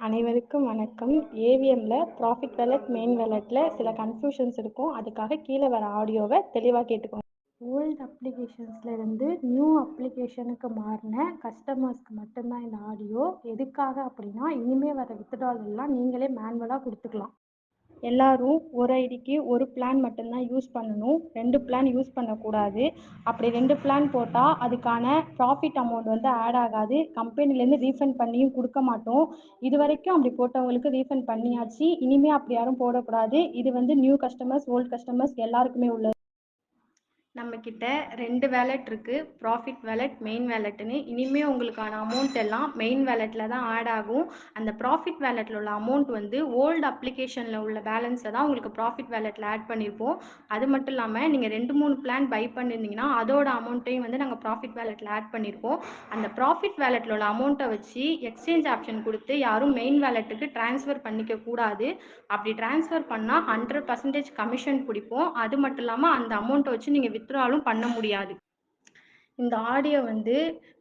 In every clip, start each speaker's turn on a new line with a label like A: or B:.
A: அனைவருக்கும் வணக்கம். ஏவிஎம்ல profit wallet, main வேலட்ல சில கன்ஃபியூஷன்ஸ் இருக்கும். அதுக்காக கீழே வர ஆடியோவை தெளிவாக கேட்டுக்கோங்க. ஓல்டு அப்ளிகேஷன்ஸ்ல இருந்து நியூ அப்ளிகேஷனுக்கு மாறின கஸ்டமர்ஸ்க்கு மட்டும்தான் இந்த ஆடியோ. எதுக்காக அப்படின்னா, இனிமே வர வித்ட்ரால் எல்லாம் நீங்களே மேனுவலாக கொடுத்துக்கலாம். எல்லாரும் ஒரு ஐடிக்கு ஒரு பிளான் மட்டும்தான் யூஸ் பண்ணணும். 2 பிளான் யூஸ் பண்ணக்கூடாது. அப்படி 2 பிளான் போட்டால் அதுக்கான ப்ராஃபிட் அமௌண்ட் வந்து ஆட் ஆகாது. கம்பெனிலேருந்து ரீஃபண்ட் பண்ணியும் கொடுக்க மாட்டோம். இது வரைக்கும் அப்படி போட்டவங்களுக்கு ரீஃபண்ட் பண்ணியாச்சு. இனிமேல் அப்படி யாரும் போடக்கூடாது. இது வந்து நியூ கஸ்டமர்ஸ், ஓல்டு கஸ்டமர்ஸ் எல்லாருக்குமே உள்ளது. நம்மக்கிட்ட 2 வேலட் இருக்குது, ப்ராஃபிட் வேலட், மெயின் வேலட்னு. இனிமேல் உங்களுக்கான அமௌண்ட் எல்லாம் மெயின் வேலட்டில் தான் ஆட் ஆகும். அந்த ப்ராஃபிட் வேலட்டில் உள்ள அமௌண்ட் வந்து ஓல்டு அப்ளிகேஷனில் உள்ள பேலன்ஸை தான் உங்களுக்கு ப்ராஃபிட் வேலட்டில் ஆட் பண்ணியிருப்போம். அது மட்டும் இல்லாமல் நீங்கள் 2-3 பிளான் பை பண்ணியிருந்தீங்கன்னா அதோட அமௌண்ட்டையும் வந்து நாங்கள் ப்ராஃபிட் வேலட்டில் ஆட் பண்ணியிருப்போம். அந்த ப்ராஃபிட் வேலட்டில் உள்ள அமௌண்ட்டை வச்சு எக்ஸ்சேஞ்ச் ஆப்ஷன் கொடுத்து யாரும் மெயின் வேலட்டுக்கு ட்ரான்ஸ்ஃபர் பண்ணிக்க கூடாது. அப்படி ட்ரான்ஸ்ஃபர் பண்ணால் 100% கமிஷன் பிடிப்போம். அது மட்டும் இல்லாமல் அந்த அமௌண்ட்டை வச்சு நீங்கள் வித்ட்ராலும் பண்ண முடியாது. இந்த ஆடியோ வந்து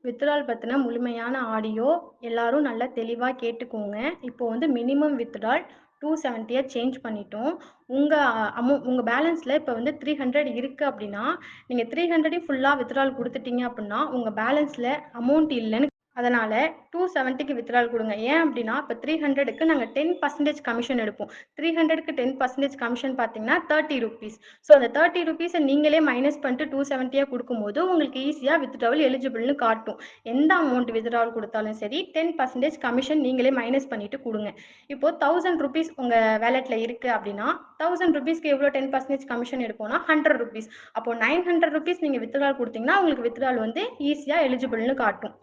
A: வித்ட்ரால் பற்றின முழுமையான ஆடியோ. எல்லாரும் நல்லா தெளிவாக கேட்டுக்கோங்க. இப்போ வந்து மினிமம் வித்ட்ரால் 270 சேஞ்ச் பண்ணிட்டோம். உங்கள் பேலன்ஸில் இப்போ வந்து 300 இருக்குது அப்படின்னா, நீங்கள் 300 ஃபுல்லாக வித்ட்ரால் கொடுத்துட்டீங்க அப்படின்னா உங்கள் பேலன்ஸில் அமௌண்ட் இல்லைன்னு. அதனால் 270க்கு வித்ட்ரால் கொடுங்க. ஏன் அப்படின்னா, இப்போ 300க்கு நாங்கள் 10% கமிஷன் எடுப்போம். 300க்கு 10% கமிஷன் பார்த்தீங்கன்னா 30 ருபீஸ். ஸோ அந்த 30 ருபீஸை நீங்களே மைனஸ் பண்ணிட்டு 270 கொடுக்கும்போது உங்களுக்கு ஈஸியாக வித்ட்ராவல் எலிஜிபிள்னு காட்டும். எந்த அமௌண்ட் வித்ட்ராவல் கொடுத்தாலும் சரி 10% கமிஷன் நீங்களே மைனஸ் பண்ணிட்டு கொடுங்க. இப்போ 1000 ருபீஸ் உங்கள் வேலெட்டில் இருக்குது அப்படின்னா 1000 ருபீஸ்க்கு எவ்வளோ 10% கமிஷன் எடுப்போம்னா 100 ருபீஸ். அப்போ 900 ருபீஸ் நீங்கள் வித்ட்ராவல் கொடுத்தீங்கன்னா உங்களுக்கு வித்ட்ராவல் வந்து ஈஸியாக எலிஜிபிள்னு காட்டும்.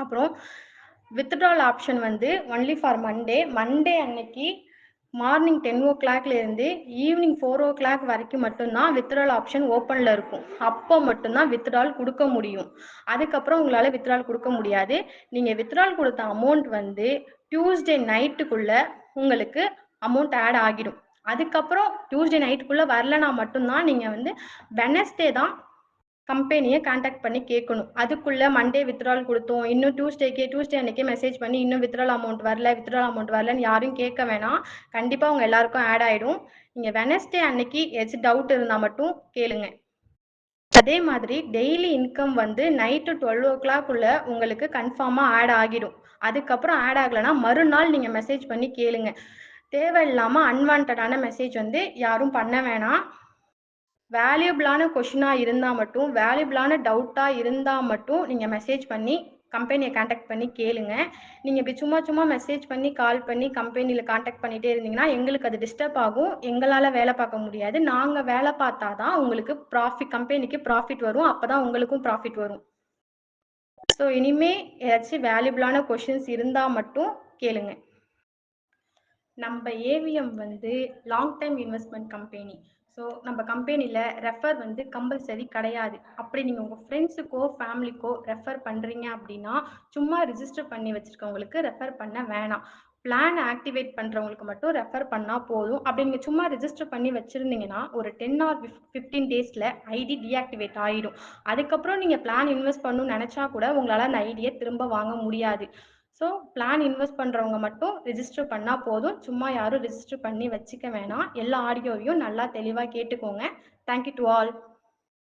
A: அப்புறம் வித்ட்ரால் ஆப்ஷன் வந்து ஒன்லி ஃபார் மண்டே அன்னைக்கு மார்னிங் 10 o'clockலேருந்து ஈவினிங் 4 o'clock வரைக்கும் மட்டும்தான் வித்ட்ரால் ஆப்ஷன் ஓப்பனில் இருக்கும். அப்போ மட்டும்தான் வித்ட்ரால் கொடுக்க முடியும். அதுக்கப்புறம் உங்களால் வித்ட்ரால் கொடுக்க முடியாது. நீங்கள் வித்ட்ரால் கொடுத்த அமௌண்ட் வந்து டியூஸ்டே நைட்டுக்குள்ளே உங்களுக்கு அமௌண்ட் ஆட் ஆகிடும். அதுக்கப்புறம் டியூஸ்டே நைட்டுக்குள்ளே வரலனா மட்டும்தான் நீங்கள் வந்து வெனஸ்டே தான் கம்பெனியை கான்டாக்ட் பண்ணி கேட்கணும். அதுக்குள்ளே மண்டே வித்ட்ரால் கொடுத்தோம், இன்னும் டியூஸ்டே அன்றைக்கே மெசேஜ் பண்ணி இன்னும் வித்ட்ரால் அமௌண்ட் வரலன்னு யாரும் கேட்க வேணாம். கண்டிப்பாக உங்கள் எல்லாருக்கும் ஆட் ஆகிடும். நீங்கள் வெனஸ்டே அன்னைக்கு ஏதாச்சும் டவுட் இருந்தால் மட்டும் கேளுங்க. அதே மாதிரி டெய்லி இன்கம் வந்து நைட்டு 12 o'clock உங்களுக்கு கன்ஃபார்மாக ஆட் ஆகிடும். அதுக்கப்புறம் ஆட் ஆகலைன்னா மறுநாள் நீங்கள் மெசேஜ் பண்ணி கேளுங்க. தேவையில்லாமல் அன்வான்டான மெசேஜ் வந்து யாரும் பண்ண வேணாம். வேல்யூபிளான கொஷினாக இருந்தால் மட்டும், வேல்யூபிளான டவுட்டாக இருந்தால் மட்டும் நீங்கள் மெசேஜ் பண்ணி கம்பெனியை கான்டாக்ட் பண்ணி கேளுங்க. நீங்கள் இப்படி சும்மா மெசேஜ் பண்ணி கால் பண்ணி கம்பெனியில் கான்டாக்ட் பண்ணிகிட்டே இருந்தீங்கன்னா எங்களுக்கு அது டிஸ்டர்ப் ஆகும். எங்களால் வேலை பார்க்க முடியாது. நாங்கள் வேலை பார்த்தா தான் உங்களுக்கு கம்பெனிக்கு ப்ராஃபிட் வரும். அப்போ தான் உங்களுக்கும் ப்ராஃபிட் வரும். ஸோ இனிமேல் ஏதாச்சும் வேல்யூபிளான கொஷின்ஸ் இருந்தால் மட்டும் கேளுங்க. நம்ம ஏவிஎம் வந்து long time investment company. So நம்ம கம்பெனியில் ரெஃபர் வந்து கம்பல்சரி கிடையாது. அப்படி நீங்கள் உங்கள் ஃப்ரெண்ட்ஸுக்கோ ஃபேமிலிக்கோ ரெஃபர் பண்ணுறீங்க அப்படின்னா சும்மா ரிஜிஸ்டர் பண்ணி வச்சுருக்கவங்களுக்கு ரெஃபர் பண்ண வேணாம். பிளான் ஆக்டிவேட் பண்ணுறவங்களுக்கு மட்டும் ரெஃபர் பண்ணால் போதும். அப்படி நீங்கள் சும்மா ரிஜிஸ்டர் பண்ணி வச்சுருந்தீங்கன்னா ஒரு 10 or 15 டேஸில் ஐடி டீஆக்டிவேட் ஆகிடும். அதுக்கப்புறம் நீங்கள் பிளான் இன்வெஸ்ட் பண்ணணும்னு நினச்சா கூட உங்களால் அந்த ஐடியை திரும்ப வாங்க முடியாது. ஸோ பிளான் இன்வெஸ்ட் பண்ணுறவங்க மட்டும் ரிஜிஸ்டர் பண்ணால் போதும். சும்மா யாரும் ரிஜிஸ்டர் பண்ணி வச்சுக்க வேணாம். எல்லா ஆடியோவையும் நல்லா தெளிவாக கேட்டுக்கோங்க. Thank you to all.